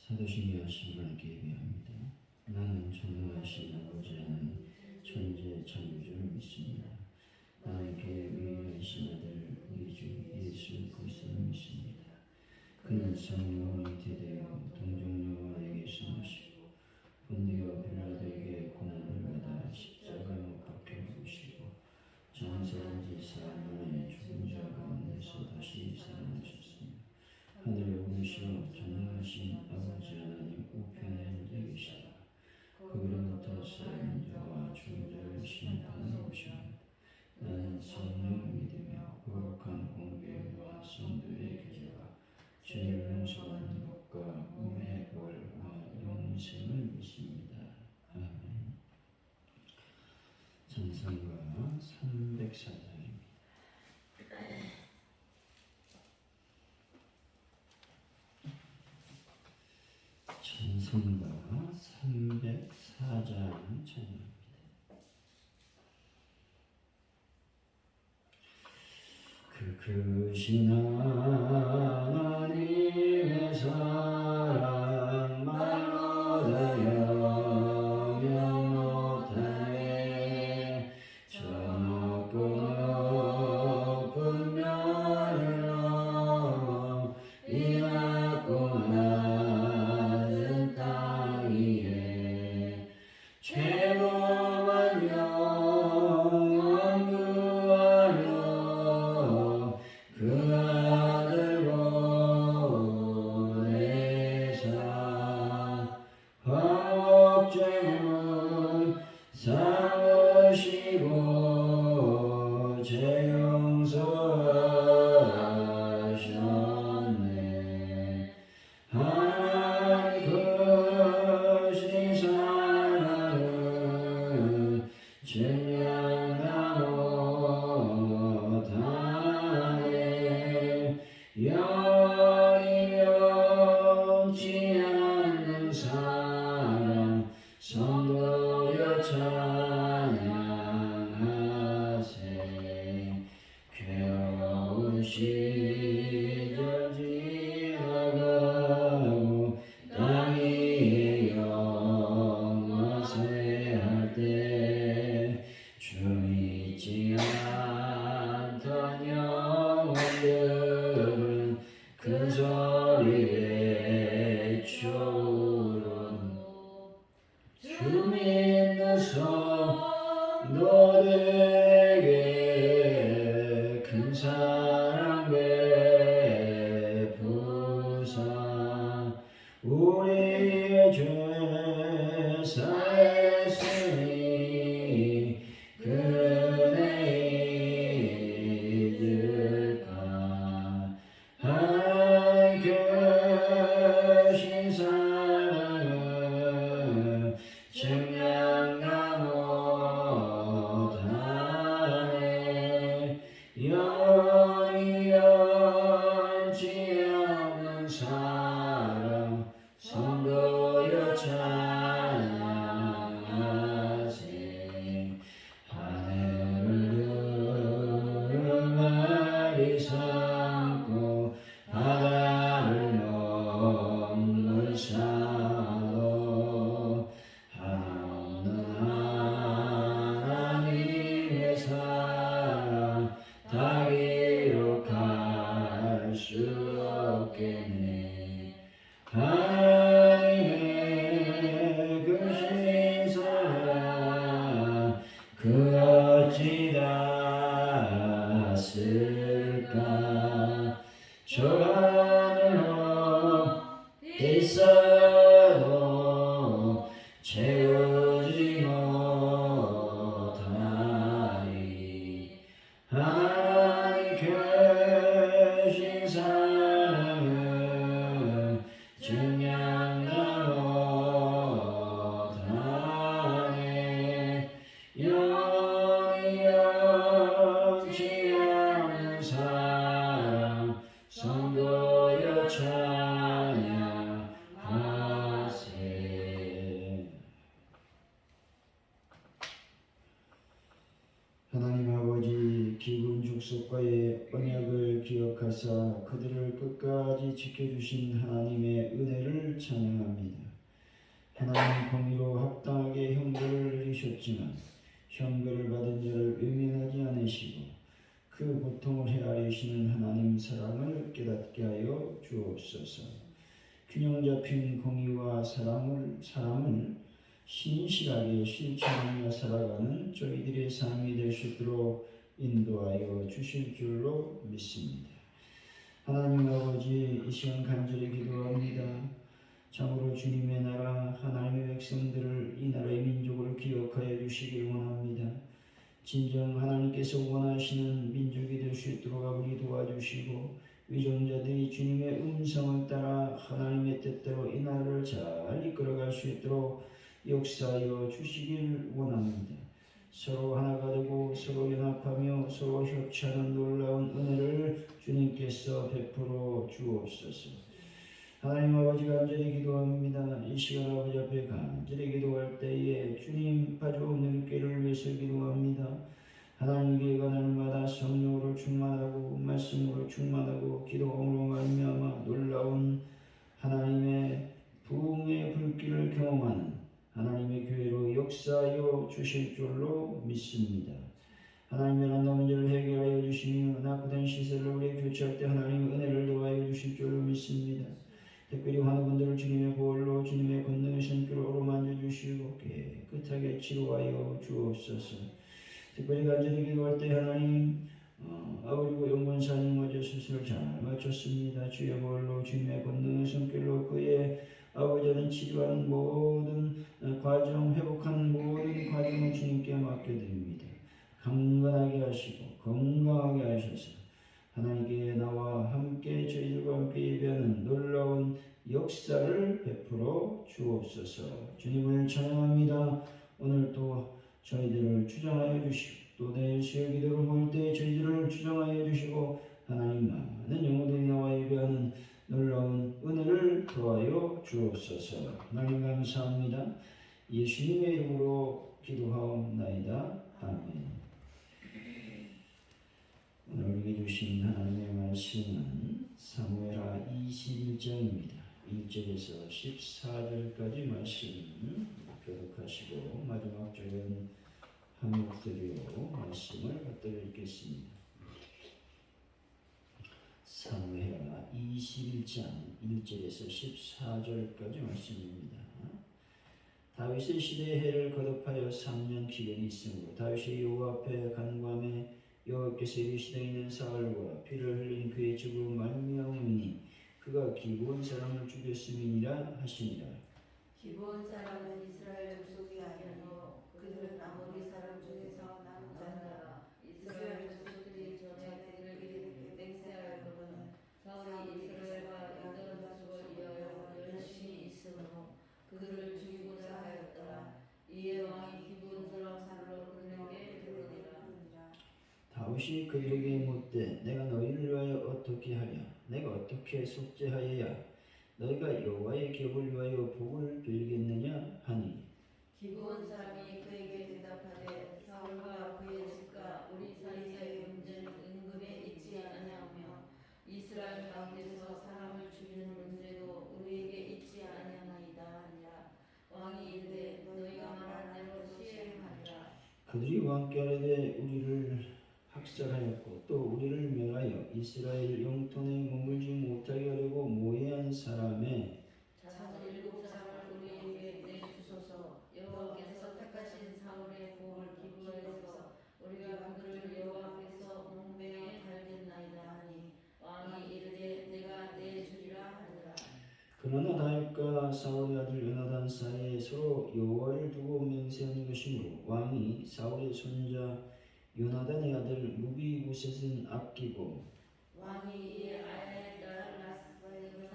사도신경 하신 분께 예배합니다. 나는 전능하신 아버지 하나님 천재 창조주를 믿습니다. 하나님께 위대하신 아들 우리 주 예수 그리스도를 믿습니다. 그는 성령으로 잉태되어 동정녀에게서 나시고 본디오 빌라도에게 고난을 받아 십자가에 못 박혀 죽으시고 장사한 지 사흘 만에 죽은 자 가운데서 다시 살아나셨습니다. 하늘에 오르시어 전능하신 아버지 하나님 우편에 앉아 계시다. 그로부터서 인자와 죽은 자를 심판하러 오십니다. 나는 성령을 믿으며 거룩한 공교회와 성도의 교제와 죄를 용서받는 것과 몸의 부활과 영생을 믿습니다. 아멘. 찬송가 304장입니다. 찬송가 304장 찬양합니다. 그 크신 하나님의 사랑 말로 다 영영 못하네. 저 높고 높은 별을 넘어 이 낮고 낮은 땅 위에 죄범한 영혼 구하려 그 아들 보내사 화목제물 삼으시고 죄 용서하셨네. 하나님 크신 사랑은 증명다 못하네. 영이 변치 않는 사랑 성도여 찬양하세. 괴로운 시절 지나가고 땅 위에 영화세 할 때 주 믿지 않던 영혼들은 큰 소리 외쳐오르노. 주 믿는 성도들에게 큰 사랑 베푸사 우리의 죄 사했으니 그 은혜 잊을까. 하나님 크신 사랑은 증명다 못하네. 영원히 변치 않는 사랑 성도여 찬양하세. 하늘을 두루마리 삼고 바다를 넘는 사도 한없는 하나님의 사랑 다 기록할 수 없겠네. 하나님의 크신 사랑 그 어찌 닿았을까. 저 하늘로 있어도 채우지 못하리. 하나님 크신 사랑은 증명다 못하네. 영원히 변치 않는 사랑 성도여 찬양하세. 하나님 아버지 기쁜 축복과의 언약을 기억하사 그들을 끝까지 지켜주신 하나님의 은혜를 찬양합니다. 하나님 공의로 합당하게 형벌을 내리셨지만 형벌을 받은 자를 외면하지 않으시고 그 고통을 헤아리시는 하나님 사랑을 깨닫게 하여 주옵소서. 균형 잡힌 공의와 사랑을 신실하게 실천하며 살아가는 저희들의 삶이 될 수 있도록 인도하여 주실 줄로 믿습니다. 하나님 아버지, 이 시간 간절히 기도합니다. 참으로 주님의 나라, 하나님의 백성들을, 이 나라의 민족을 기억하여 주시길 원합니다. 진정 하나님께서 원하시는 민족이 될 수 있도록 아버지 도와주시고, 위정자들이 주님의 음성을 따라 하나님의 뜻대로 이 나라를 잘 이끌어갈 수 있도록 역사하여 주시길 원합니다. 서로 하나가 되고 서로 연합하며 서로 협치하는 놀라운 은혜를 주님께서 베풀어 주옵소서. 하나님 아버지, 간절히 기도합니다. 이 시간 아버지 앞에 간절히 기도할 때에 주님 가져온 눈길을 위해서 기도합니다. 하나님 교회가 날마다 성령으로 충만하고 말씀으로 충만하고 기도함으로 말미암아 놀라운 하나님의 부흥의 불길을 경험하는 하나님의 교회로 역사하여 주실 줄로 믿습니다. 하나님의 난다 문제를 해결하여 주시며 낙후된 시설을 우리에게 교체할 때 하나님의 은혜를 더하여 주실 줄로 믿습니다. 특별히 환우분들을 주님의 보혈로 주님의 권능의 손길로 어루만져 주시고 깨끗하게 치료하여 주옵소서. 특별히 간절히 기도할 때 하나님 아버지고 영권사님 어제 수술을 잘 마쳤습니다. 주의 보혈로 주님의 권능의 손길로 그의 아버지는 치료하는 모든 과정, 회복하는 모든 과정을 주님께 맡겨드립니다. 강건하게 하시고 건강하게 하셔서 하나님께 나와 함께 저희들과 함께 예배하는 놀라운 역사를 베풀어 주옵소서. 주님을 찬양합니다. 오늘도 저희들을 주장하여 주시고 또 내일 수요 기도를 모일 때 저희들을 주장하여 주시고 하나님 많은 영혼들이 나와 예배하는 놀라운 은혜를 더하여 주옵소서. 하나님 감사합니다. 예수님의 이름으로 기도하옵나이다. 아멘. 오늘 우리에게 주신 하나님의 말씀은 사무엘하 21장입니다. 1절에서 14절까지 말씀을 교독하시고 마지막 절은 한 목소리로 말씀을 받들어 읽겠습니다. 사무엘하 21장 1절에서 14절까지 말씀입니다. 다윗의 시대의 해를 거듭하여 3년 기간이 있으므로 다윗이 여호와 앞에 간구하며 여호와께서 이르시되 이는 사울과 피를 흘린 그의 죽음으로 말미암으니 그가 기브온 사람을 죽였음이니라 하시니라. 기브온 사람은 이스라엘 족속이 아니요 그들은 아모리 사람 중에서 남은 자라. 이스라엘 족속들이 전에 그들을 이르게 맹세하였거든. 사울이 이스라엘과 야던 가족을 위하여 열심히 있으므로 그들을 죽이고자 하였더라. 이에 왕이 기브온 사람 사울로 그들에게 이르니라. 다윗이 그들에게 묻되 내가 너희를 위하여 어떻게 하랴? 내가 어떻게 속죄하여야 너희가 여호와의 격을 위하여 복을 빌겠느냐 하니. 기브온 사람이 그에게 대답하되 사울과 그의 집과 우리 사이의 문제는 은근히 있지 아니하며 이스라엘 가운데서 사람을 죽이는 문제도 우리에게 있지 아니하나이다 하니라. 왕이 이르되 너희가 말한 대로 시행하리라. 그들이 왕께 아뢰되 우리를 학살하였고 또 우리를 멸하여 이스라엘 영토에 머물지 못하게 하려고 모해한 사람의 자손 7사람을 우리에게 내주소서. 여호와께서 택하신 사울의 보을 기브에서 우리가 그들을 여호와 앞에서 몽매에 달겠나이다 하니 왕이 이르되 내가 내주리라 하니라. 그러나 다윗과 사울의 아들 요나단 사이에 서로 여호와를 두고 맹세하는 것이므로 왕이 사울의 손자 요나단의 아들 무비보셋은 아끼고 왕이 이에 아야의 딸 라스바에게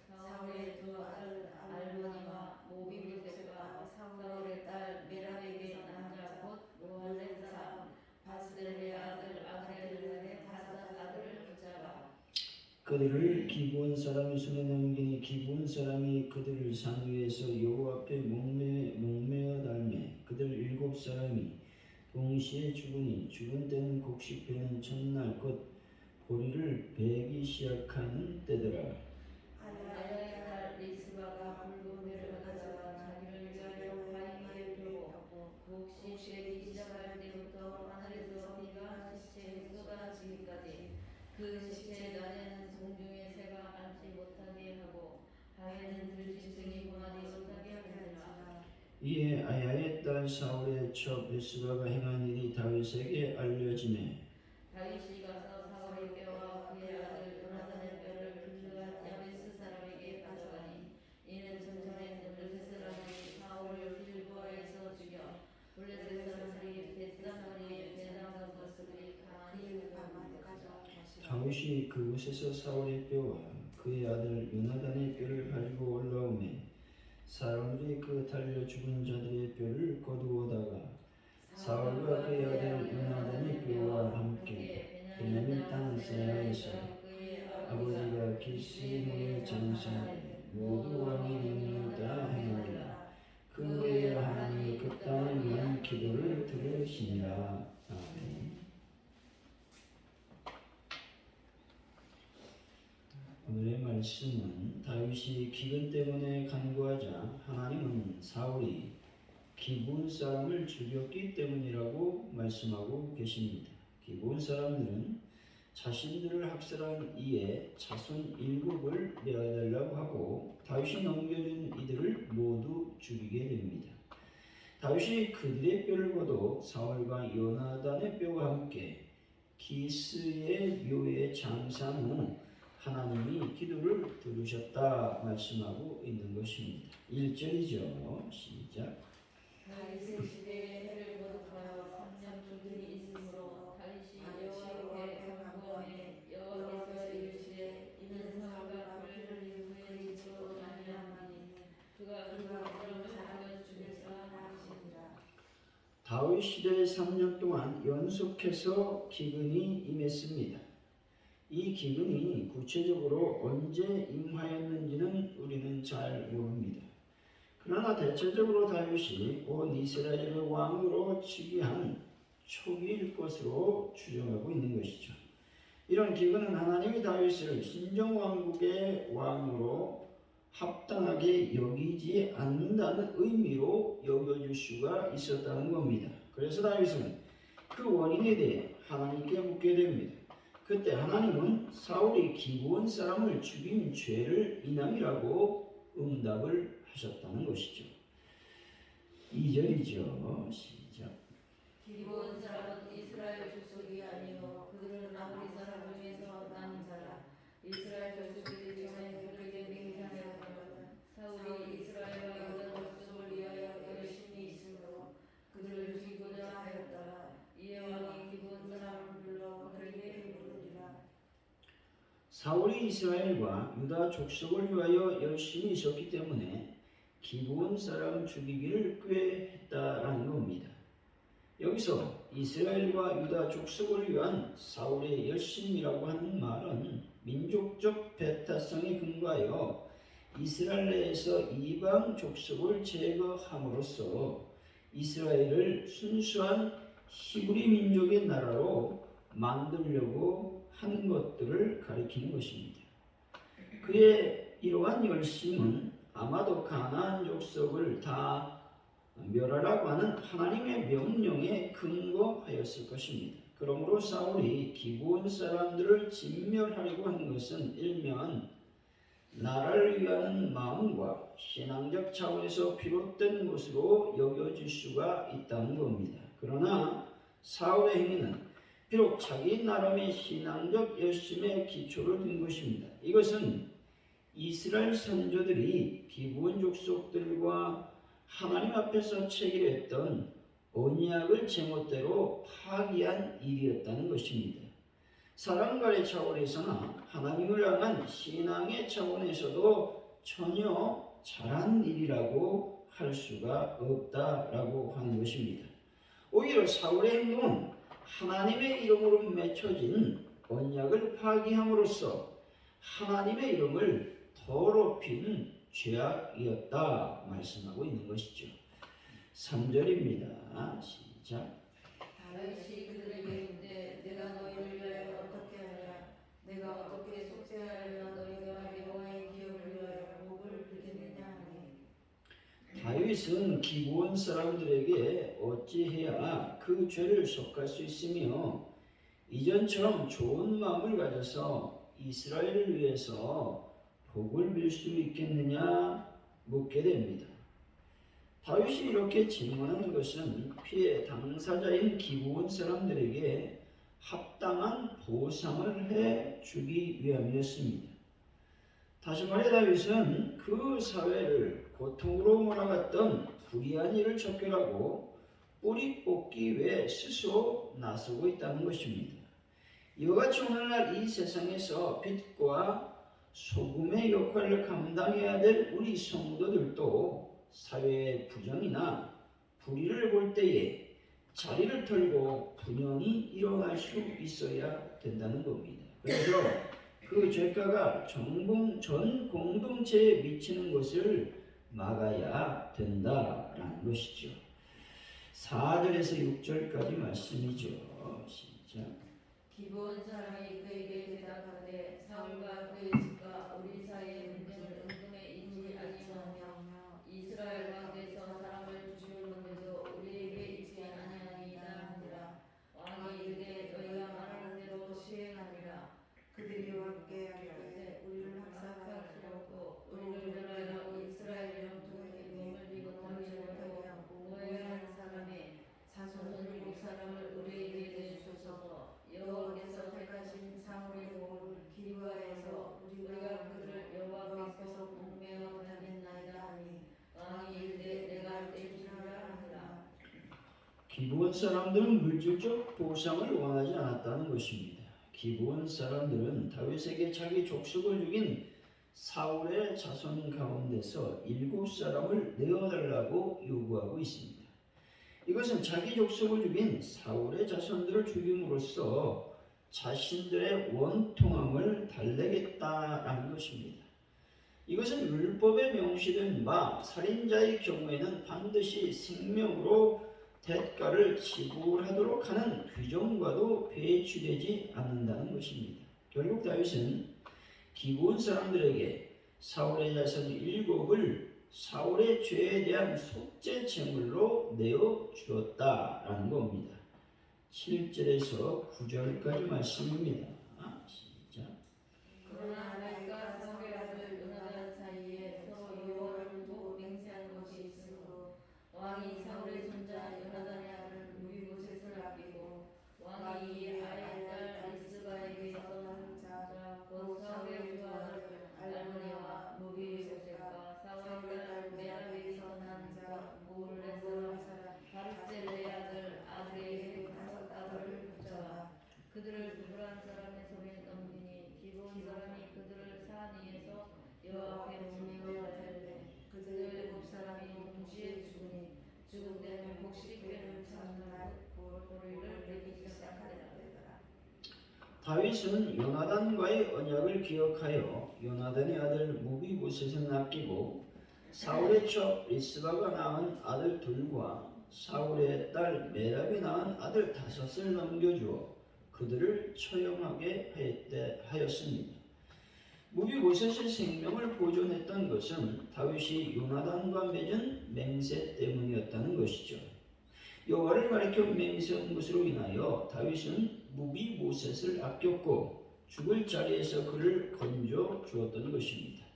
사울의 두 아들 알모니와 모비보셋과 사울의 딸 메랍에게 남자 곧 모알렛 사람 바스델의 아들 아드엘의 5 아들을 붙잡아 그들을 기브온 사람의 손에 넘기니 기브온 사람이 그들을 산 위에서 여호와 앞에 목매어 달매 그들 7사람이 동시에 죽으니 죽은 때는 곡식배는 첫날 곧 보리를 베기 시작하는 때더라. 아야의 딸 리스바가 붉은 배를 가져가 자기를 위하여 바위에 펴고 곡식 되기 시작할 때부터 하늘에서 비가 시체에 쏟아지기까지 그 시체의 날에는 공중의 새가 앉지 못하게 하고 바위는 들짐승이 공하지 못하게 하느니라. 이에 아야의 딸 사울의 첩 리스바가 행한 일이 다윗에게 알려지매 다윗이 가서 사울의 뼈와 그의 아들 요나단의 뼈를 길르앗 야베스 사람에게 가져가니 이는 전전에 블레셋 사람이 사울을 길보아에서 죽여 블레셋 사람들이 벳상거리에 배당한 것을 가만히 가져온 것이라. 다윗이 그곳에서 사울의 뼈와 그의 아들 요나단의 뼈를 가지고 올라오매 사람들이 그 달려 죽은 자들의 뼈를 거두어다가 사울과 그의 아들 요나단의 뼈와 함께 베냐민 땅 세아에서 아버지가 기스모의 장사에 모두 왕의 명령을 따라 행하리라. 그 외에 하나님이 그 땅을 위한 기도를 들으시니라. 아멘. 오늘의 말씀은 다윗이 기근 때문에 간구하자 하나님은 사울이 기브온 사람을 죽였기 때문이라고 말씀하고 계십니다. 기브온 사람들은 자신들을 학살한 이에 자손 7을 내어달라고 하고 다윗이 넘겨준 이들을 모두 죽이게 됩니다. 다윗이 그들의 뼈를 거둬 사울과 요나단의 뼈와 함께 기스의 묘에 장사한 후 하나님이 기도를 들으셨다 말씀하고 있는 것입니다. 1절이죠. 시작. 다윗의 시대에 해를 거듭하여 3년 줄들이 있으므로 다윗이 여호와께 간구하매 여호와께서 이르시되 이는 사울과 그를 위해 지고 아니하나니 그가 그 사람을 하여 죽였사 하시니라. 다윗 시대 3년 동안 연속해서 기근이 임했습니다. 이 기근이 구체적으로 언제 임하였는지는 우리는 잘 모릅니다. 그러나 대체적으로 다윗이 온 이스라엘의 왕으로 즉위한 초기일 것으로 추정하고 있는 것이죠. 이런 기근은 하나님이 다윗을 신정왕국의 왕으로 합당하게 여기지 않는다는 의미로 여겨줄 수가 있었다는 겁니다. 그래서 다윗은 그 원인에 대해 하나님께 묻게 됩니다. 그때 하나님은 사울이 기브온 사람을 죽인 죄를 인함이라고 응답을 하셨다는 것이죠. 2절이죠. 시작. 기브온 사람은 이스라엘 족속이 아니요 그들은 아모리 사람 중에서 남은 자라. 이스라엘 족속들이 전에 그들에게 맹세하였거든 사울이 이스라엘과 유다 족속을 위하여 열심히 있으므로 그들을 죽이고자 하였더라. 이에 왕이 기브온 사람을 불러 그들에게 물으리라. 사울이 이스라엘과 유다 족속을 위하여 열심히 있었기 때문에 기브온 사람 죽이기를 꾀했다라는 겁니다. 여기서 이스라엘과 유다 족속을 위한 사울의 열심이라고 하는 말은 민족적 배타성에 근거하여 이스라엘 내에서 이방 족속을 제거함으로써 이스라엘을 순수한 히브리 민족의 나라로 만들려고 한 것들을 가리키는 것입니다. 그의 이러한 열심은 아마도 가나안 족속을 다 멸하라고 하는 하나님의 명령에 근거하였을 것입니다. 그러므로 사울이 기브온 사람들을 진멸하려고 한 것은 일면 나라를 위하는 마음과 신앙적 차원에서 비롯된 것으로 여겨질 수가 있다는 겁니다. 그러나 사울의 행위는 비록 자기 나름의 신앙적 열심에 기초를 둔 것입니다. 이것은 이스라엘 선조들이 기브온 족속들과 하나님 앞에서 체결했던 언약을 제멋대로 파기한 일이었다는 것입니다. 사랑과의 차원에서나 하나님을 향한 신앙의 차원에서도 전혀 잘한 일이라고 할 수가 없다라고 하는 것입니다. 오히려 사울의 행동은 하나님의 이름으로 맺혀진 언약을 파기함으로써 하나님의 이름을 더럽힌 죄악이었다 말씀하고 있는 것이죠. 3절입니다. 시작. 다윗이 그들에게 이르되 내가 너희를 위하여 어떻게 하랴. 다윗은 기브온 사람들에게 어찌해야 그 죄를 속할 수 있으며 이전처럼 좋은 마음을 가져서 이스라엘을 위해서 복을 빌 수 있겠느냐 묻게 됩니다. 다윗이 이렇게 질문한 것은 피해 당사자인 기브온 사람들에게 합당한 보상을 해 주기 위함이었습니다. 다시 말해 다윗은 그 사회를 고통으로 몰아갔던 불의한 일을 척결하고 뿌리 뽑기 위해 스스로 나서고 있다는 것입니다. 이와 같이 오늘날 이 세상에서 빛과 소금의 역할을 감당해야 될 우리 성도들도 사회의 부정이나 불의를 볼 때에 자리를 털고 분연히 일어날 수 있어야 된다는 겁니다. 그래서 그 죄가가 전 공동체에 미치는 것을 막아야 된다라는 것이죠. 4절에서 6절까지 말씀이죠. 시작. 기브온 사람이 그에게 대답하되 사울과 그의 집과 우리 사이의 문제는 은금의 일이 아니오며 이스라엘 가운데서 사람을 죽이는데도 우리에게 있지 아니하니이다 하니라. 왕이 이르되 너희가 말하는 대로 시행하리라. 그들이 왕께 이르되 우리를 학살할 수 없고 우리를 멸하여 이스라엘 영토에 몸을 비고 던지 못하게 하고 모해한 사람의 자손 7사람을 우리에게 내주소서. 여호와께서 택하신 사울의 목을 기브아에서 우리가 그들을 여호와께서 공매어 다녔나이다 하니 왕이 이르되 내가 내주리라 하니라. 기브온 사람들은 물질적 보상을 원하지 않았다는 것입니다. 기브온 사람들은 다윗에게 자기 족속을 죽인 사울의 자손 가운데서 7사람을 내어달라고 요구하고 있습니다. 이것은 자기 족속을 죽인 사울의 자손들을 죽임으로써 자신들의 원통함을 달래겠다라는 것입니다. 이것은 율법에 명시된 바 살인자의 경우에는 반드시 생명으로 대가를 지불하도록 하는 규정과도 배치되지 않는다는 것입니다. 결국 다윗은 기브온 사람들에게 사울의 자손 7을 사울의 죄에 대한 속죄 제물로 내어 주었다라는 겁니다. 7절에서 9절까지 말씀입니다. 시작. 그러나 다윗과 사울의 아들 요나단 사이에 서로 여호와를 두고 맹세한 것이 있으므로 왕이 사울의 손자 요나단의 아들 무비보셋을 아끼고 왕이 아의 딸 리스바에게서 난 자 곧 사울의 두 아들 알모니와 무비보셋과 사울의 딸 메라베에서 난 자 모올레서 바르셀레의 아들 아드에게 5 아들을 붙잡아 그들을 두부란 사람의 손에 넘기니 기브온 사람이 그들을 산 위에서 여호와 앞에 문매어 달되 그들 7사람이 동시에 죽으니 죽은 데는 곡식배를 찾는 날 보리를 내기 시작하리라. 다윗은 요나단과의 언약을 기억하여 요나단의 아들 무비보셋을 아끼고 사울의 첩 리스바가 낳은 아들 둘과 사울의 딸 메랍이 낳은 아들 5을 넘겨주어 그들을 처형하게 하였습니다. 무비보셋의 생명을 보존했던 것은 다윗이 요나단과 맺은 맹세 때문이었다는 것이죠. 여호와를 가리켜 맹세한 것으로 인하여 다윗은 무비보셋을 아꼈고 죽을 자리에서 그를 건져 주었던 것입니다.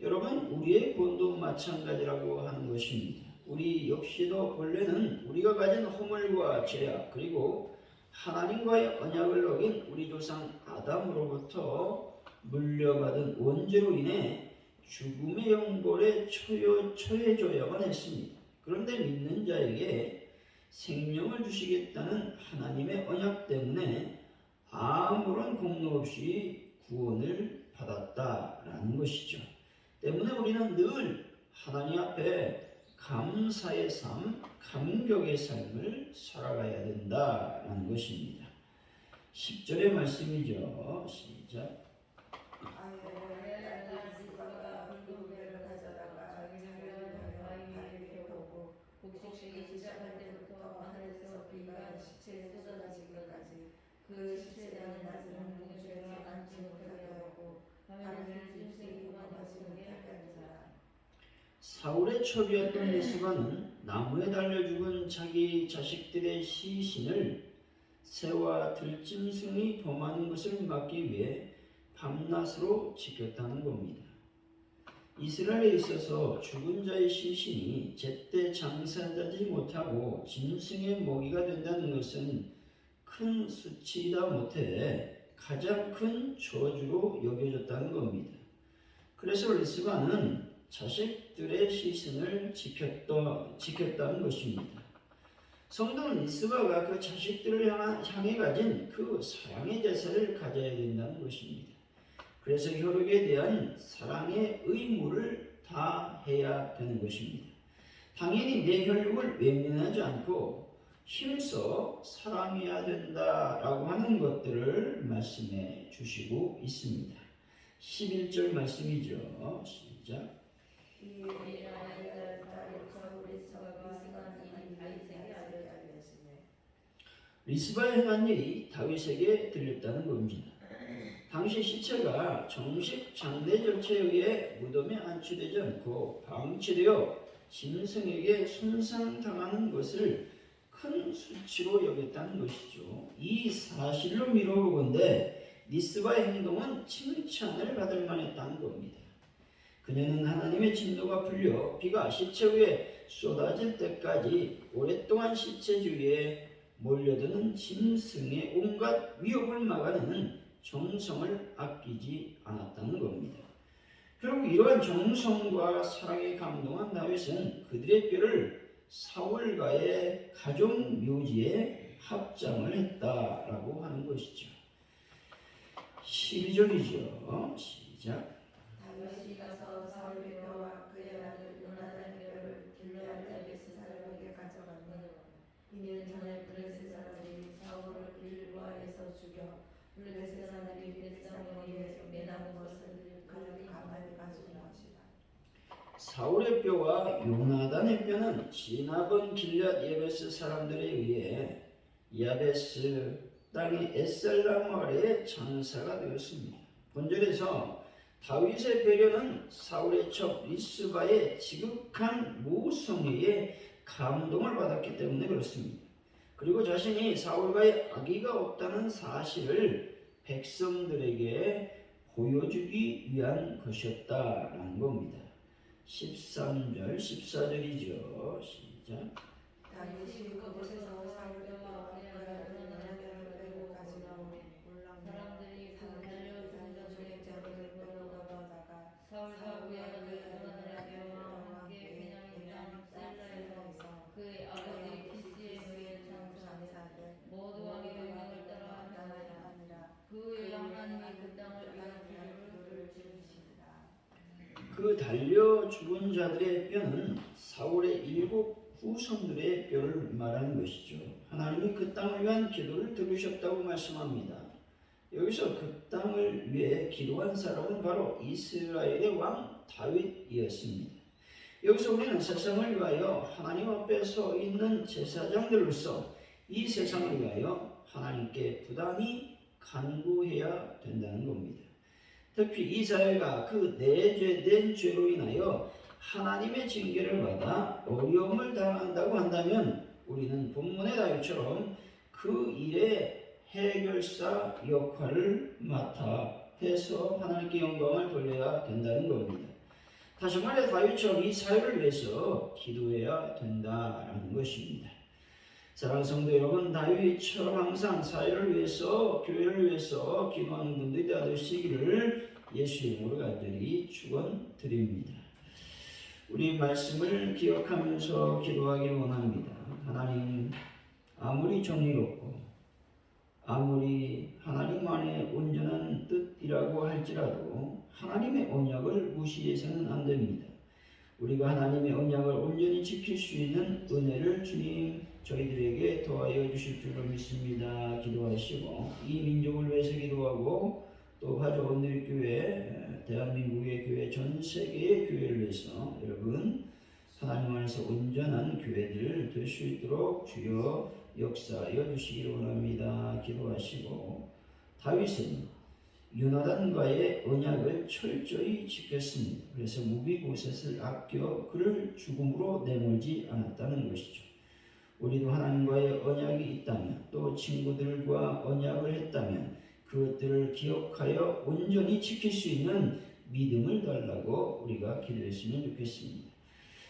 여러분, 우리의 구원도 마찬가지라고 하는 것입니다. 우리 역시도 본래는 우리가 가진 허물과 죄악 그리고 하나님과의 언약을 어긴 우리 조상 아담으로부터 물려받은 원죄로 인해 죽음의 형벌에 처해져야만 했습니다. 그런데 믿는 자에게 생명을 주시겠다는 하나님의 언약 때문에 아무런 공로 없이 구원을 받았다라는 것이죠. 때문에 우리는 늘 하나님 앞에 감사의 삶, 감격의 삶을 살아가야 된다라는 것입니다. 10절의 말씀이죠. 시작. 아예 딸 리스바가 붉은 배를 가져다가 자기를 바위에 펴고 곡식이 시작할 때부터 하늘에서 비가 시체에 쏟아지기까지 그 시체에 낮은 무죄가 앉지 못하게 하고 하면을 짐승이 도망치게 하였더라. 사울의 첩이었던 리스바는 나무에 달려 죽은 자기 자식들의 시신을 새와 들짐승이 범하는 것을 막기 위해 밤낮으로 지켰다는 겁니다. 이스라엘에 있어서 죽은 자의 시신이 제때 장사되지 못하고 짐승의 먹이가 된다는 것은 큰 수치이다 못해 가장 큰 저주로 여겨졌다는 겁니다. 그래서 리스바는 자식들의 시신을 지켰다는 것입니다. 성도는 리스바가 그 자식들을 향해 가진 그 사랑의 제사를 가져야 된다는 것입니다. 그래서 혈육에 대한 사랑의 의무를 다해야 되는 것입니다. 당연히 내 혈육을 외면하지 않고 힘써 사랑해야 된다라고 하는 것들을 말씀해 주시고 있습니다. 11절 말씀이죠. 시작. 리스바에 행한 일이 다윗에게 들렸다는 겁니다. 당시 시체가 정식 장례 절차에 의해 무덤에 안치되지 않고 방치되어 짐승에게 손상당하는 것을 큰 수치로 여겼다는 것이죠. 이 사실로 미뤄보건대 리스바의 행동은 칭찬을 받을 만했다는 겁니다. 그녀는 하나님의 진노가 풀려 비가 시체 위에 쏟아질 때까지 오랫동안 시체 주위에 몰려드는 짐승의 온갖 위협을 막아내는 정성을 아끼지 않았다는 겁니다. 결국 이러한 정성과 사랑에 감동한 다윗은 그들의 뼈를 사울과의 가족 묘지에 합장을 했다라고 하는 것이죠. 12절이죠. 시작. 다윗이 가서 사울의 뼈와 그의 아들 요나단의 뼈를 길르앗 야베스 사람에게 가져갔노라. 이는 전에 블레셋 사람들이 사울을 길보아에서 죽여 블레셋 사람들이 벳사모니에 매다는 것을 그들이 가만히 가진 것이다. 사울의 뼈와 요나단의 뼈는 지나본 길앗 야베스 사람들에 의해 야베스 땅의 에살람 아래에 장사가 되었습니다. 본절에서 다윗의 배려는 사울의 첩 리스바의 지극한 모성애에 감동을 받았기 때문에 그렇습니다. 그리고 자신이 사울과의 악의가 없다는 사실을 백성들에게 보여주기 위한 것이었다라는 겁니다. 13절, 14절이죠. 시작. 다윗이 그곳에서 사울의 뼈와 그의 아들 요나단의 뼈를 가져오니 사람들이 그 달려 죽은 자들의 뼈를 가져다가 사울과 그의 아들 요나단의 뼈와 함께 베냐민 땅 셀라에서 그의 아버지 기스의 묘에 장사하되 모두 왕의 명령을 따라 하니라. 그의 하나님이 그 땅을 위한 기도를 지으시니라. 그 달려 죽은 자들의 뼈는 사울의 7 후손들의 뼈를 말하는 것이죠. 하나님이 그 땅을 위한 기도를 들으셨다고 말씀합니다. 여기서 그 땅을 위해 기도한 사람은 바로 이스라엘의 왕 다윗이었습니다. 여기서 우리는 세상을 위하여 하나님 앞에 서 있는 제사장들로서 이 세상을 위하여 하나님께 부단히 간구해야 된다는 겁니다. 특히 이 사회가 그 내재된 죄로 인하여 하나님의 징계를 받아 어려움을 당한다고 한다면 우리는 본문의 다윗처럼 그 일의 해결사 역할을 맡아 해서 하나님께 영광을 돌려야 된다는 겁니다. 다시 말해 다윗처럼 이 사회를 위해서 기도해야 된다는 것입니다. 사랑하는 성도 여러분, 다윗처럼 항상 사회를 위해서, 교회를 위해서 기도하는 분들이 되시기를 예수 이름으로 간절히 축원드립니다. 우리 말씀을 기억하면서 기도하기를 원합니다. 하나님, 아무리 정의롭고 아무리 하나님 안에 온전한 뜻이라고 할지라도 하나님의 언약을 무시해서는 안 됩니다. 우리가 하나님의 언약을 온전히 지킬 수 있는 은혜를 주님 저희들에게 더하여 주실 줄로 믿습니다. 기도하시고 이 민족을 위해서 기도하고 또 화저 온누리교회 대한민국의 교회 전 세계의 교회를 위해서 여러분 하나님 안에서 온전한 교회들 될 수 있도록 주여 역사하여 주시기를 원합니다. 기도하시고 다윗은 요나단과의 언약을 철저히 지켰습니다. 그래서 무비보셋을 아껴 그를 죽음으로 내몰지 않았다는 것이죠. 우리도 하나님과의 언약이 있다면 또 친구들과 언약을 했다면 그것들을 기억하여 온전히 지킬 수 있는 믿음을 달라고 우리가 기도했으면 좋겠습니다.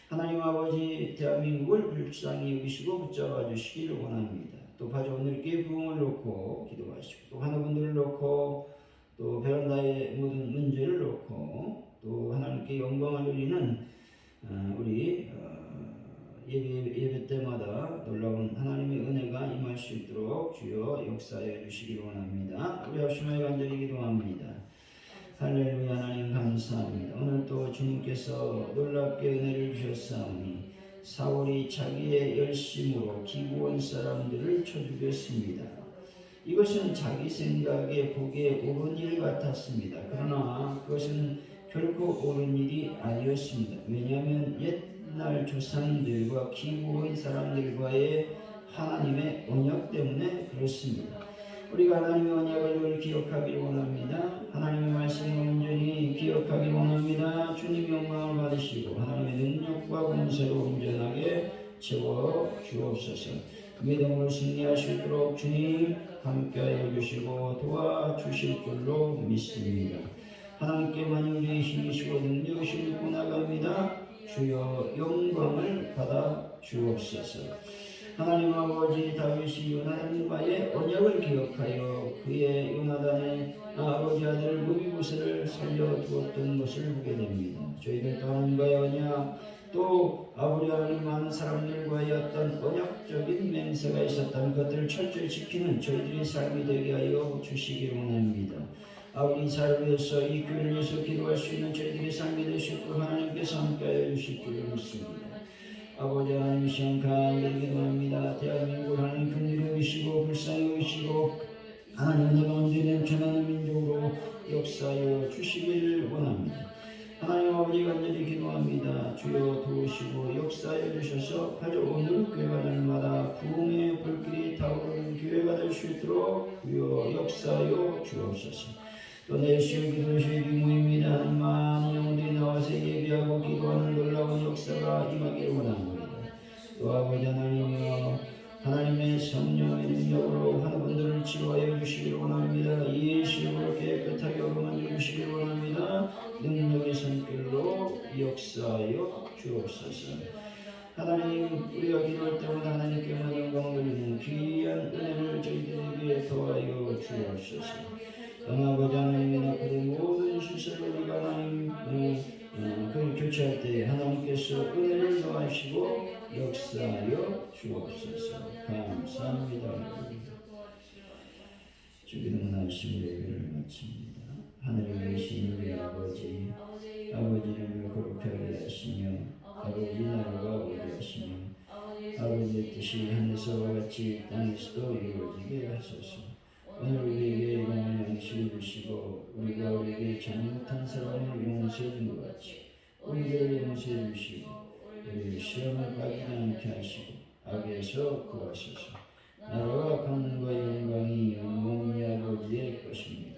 하나님 아버지, 대한민국을 불쌍히 여기시고 붙잡아 주시기를 원합니다. 또 가져온 이렇게 부흥을 놓고 기도하시고 또 하나분들을 놓고 또 베란다의 모든 문제를 놓고 또 하나님께 영광을 드리는 우리 예배 때마다 놀라운 하나님의 은혜가 임할 수 있도록 주여 역사해 주시기 원합니다. 우리 합심하여 간절히 기도합니다. 할렐루야. 하나님 감사합니다. 오늘 또 주님께서 놀랍게 은혜를 주셨사오니 사울이 자기의 열심으로 기브온 사람들을 쳐 죽였습니다. 이것은 자기 생각에 보기에 옳은 일 같았습니다. 그러나 그것은 결코 옳은 일이 아니었습니다. 왜냐하면 옛날 조상들과 기브온 사람들과의 하나님의 언약 때문에 그렇습니다. 우리가 하나님의 언약을 늘 기억하기를 원합니다. 하나님의 말씀을 온전히 기억하기를 원합니다. 주님의 영광을 받으시고 하나님의 능력과 권세로 온전하게 채워 주옵소서. 믿음으로 승리할 수 있도록 주님 함께하여 주시고 도와주실 줄로 믿습니다. 하나님께만 우리의 힘이시고 능력이시고 믿고 나갑니다. 주여 영광을 받아 주옵소서. 하나님 아버지, 다윗이 요나단과의 언약을 기억하여 그의 요나단의 아버지 아들 무비보셋을 살려두었던 것을 보게 됩니다. 저희들도 하나님과의 언약, 또 아버지 하나님 많은 사람들과의 어떤 언약적인 맹세가 있었다면 그것들을 철저히 지키는 저희들의 삶이 되게 하여 주시기 원합니다. 아버지 삶을 위해서 이 교회를 위해서 기도할 수 있는 저희들의 삶이 될 수 있도록 하나님께서 함께하여 주실 줄 믿습니다. 아버지 하나님 시험 간절히 기도합니다. 대한민국을 하나님 긍휼히 여기시고 불쌍히 여기시고 하나님 은혜가 온전히 전하는 민족으로 역사하여 주시기를 원합니다. 하나님 아버지 간절히 기도합니다. 주여 도우시고 역사하여 주셔서 가져온 교회가 날마다 부흥의 불길이 타오르는 교회가 될 수 있도록 주여 역사하여 주옵소서. 또 내일 기도실 규모입니다. 하나님 많은 영혼들이 나와서 예배하고 기도하는 놀라운 역사가 임하기를 원합니다. 또 아버지 하나님이여 하나님의 성령의 능력으로 하나분들을 치료하여 주시기를 원합니다. 예수님으로 깨끗하게 얻어만져 주시기를 원합니다. 능력의 손길로 역사하여 주옵소서. 하나님, 우리가 기도할 때마다 하나님께만 영광을 돌리는 귀한 은혜를 저희들에게 더하여 주옵소서. 아버지 하나님의 나그의 모든 시설을 우리가 하나님 그를 교체할 때 하나님께서 은혜를 더하시고 역사하여 주옵소서. 감사합니다. 주기도 나신 예배를 마칩니다. 하늘에 계신 우리 아버지, 아버지 이름을 거룩하게 하시며 아버지 나라가 오게 하시며 아버지의 뜻이 하늘에서와 같이 땅에서도 이루어지게 하소서. 오늘 우리에게 일용할 양식을 주시고 우리가 우리에게 잘못한 사람을 용서해 준 것 같이 우리를 용서해 주시고 우리를 시험에 빠지지 않게 하시고 악에서 구하소서. 나라와 권능과 영광이 영원히 아버지의 것입니다.